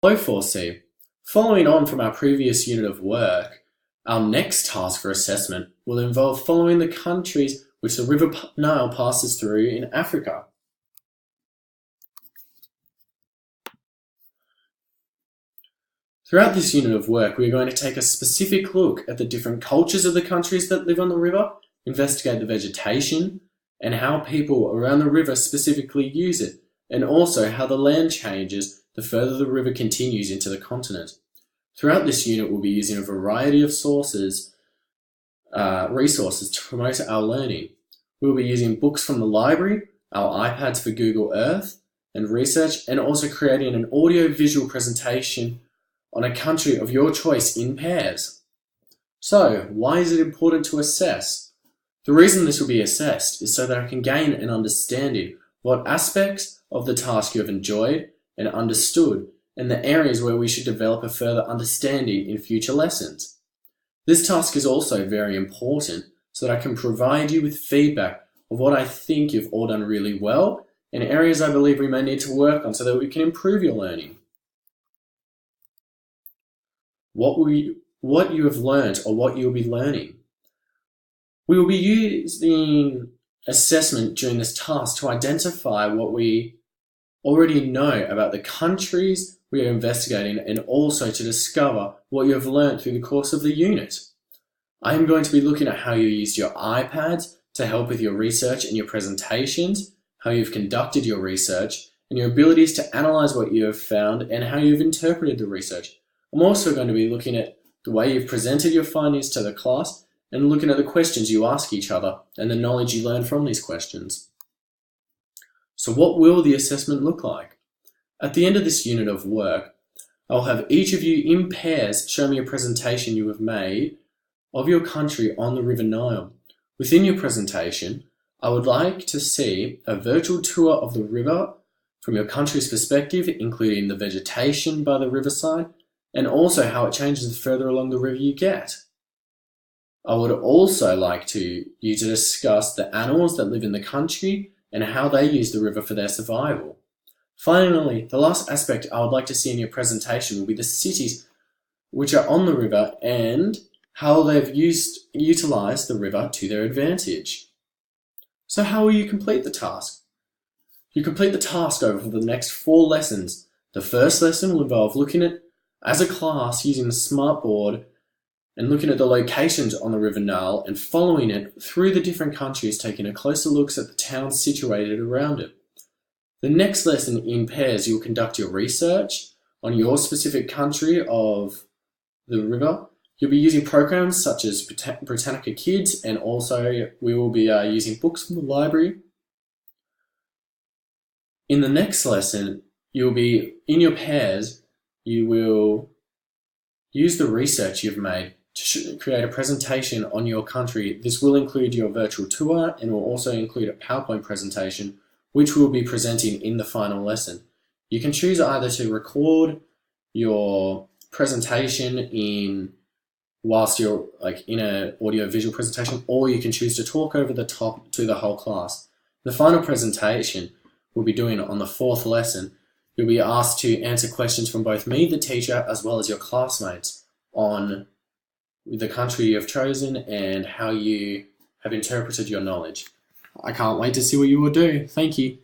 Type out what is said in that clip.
Hello 4C. Following on from our previous unit of work, our next task for assessment will involve following the countries which the River Nile passes through in Africa. Throughout this unit of work, we are going to take a specific look at the different cultures of the countries that live on the river, investigate the vegetation, and how people around the river specifically use it, and also how the land changes the further the river continues into the continent. Throughout this unit, we'll be using a variety of resources to promote our learning. We'll be using books from the library, our iPads for Google Earth and research, and also creating an audio-visual presentation on a country of your choice in pairs. So, why is it important to assess? The reason this will be assessed is so that I can gain an understanding what aspects of the task you have enjoyed and understood, and the areas where we should develop a further understanding in future lessons. This task is also very important so that I can provide you with feedback of what I think you've all done really well and areas I believe we may need to work on so that we can improve your learning. What you have learnt or what you'll be learning. We will be using assessment during this task to identify what we already know about the countries we are investigating and also to discover what you have learnt through the course of the unit. I am going to be looking at how you used your iPads to help with your research and your presentations, how you've conducted your research, and your abilities to analyse what you have found and how you've interpreted the research. I'm also going to be looking at the way you've presented your findings to the class and looking at the questions you ask each other and the knowledge you learn from these questions. So what will the assessment look like? At the end of this unit of work, I'll have each of you in pairs show me a presentation you have made of your country on the River Nile. Within your presentation, I would like to see a virtual tour of the river from your country's perspective, including the vegetation by the riverside, and also how it changes the further along the river you get. I would also like you to discuss the animals that live in the country and how they use the river for their survival. Finally, the last aspect I would like to see in your presentation will be the cities which are on the river and how they've utilised the river to their advantage. So how will you complete the task? You complete the task over the next 4 lessons. The first lesson will involve looking at, as a class, using the smartboard and looking at the locations on the River Nile and following it through the different countries, taking a closer look at the towns situated around it. The next lesson in pairs, you'll conduct your research on your specific country of the river. You'll be using programs such as Britannica Kids, and also we will be using books from the library. In the next lesson, you'll be, in your pairs, you will use the research you've made to create a presentation on your country. This will include your virtual tour and will also include a PowerPoint presentation which we'll be presenting in the final lesson. You can choose either to record your presentation whilst you're in an audio-visual presentation, or you can choose to talk over the top to the whole class. The final presentation we'll be doing on the 4th lesson, you'll be asked to answer questions from both me, the teacher, as well as your classmates on the country you have chosen and how you have interpreted your knowledge. I can't wait to see what you will do. Thank you.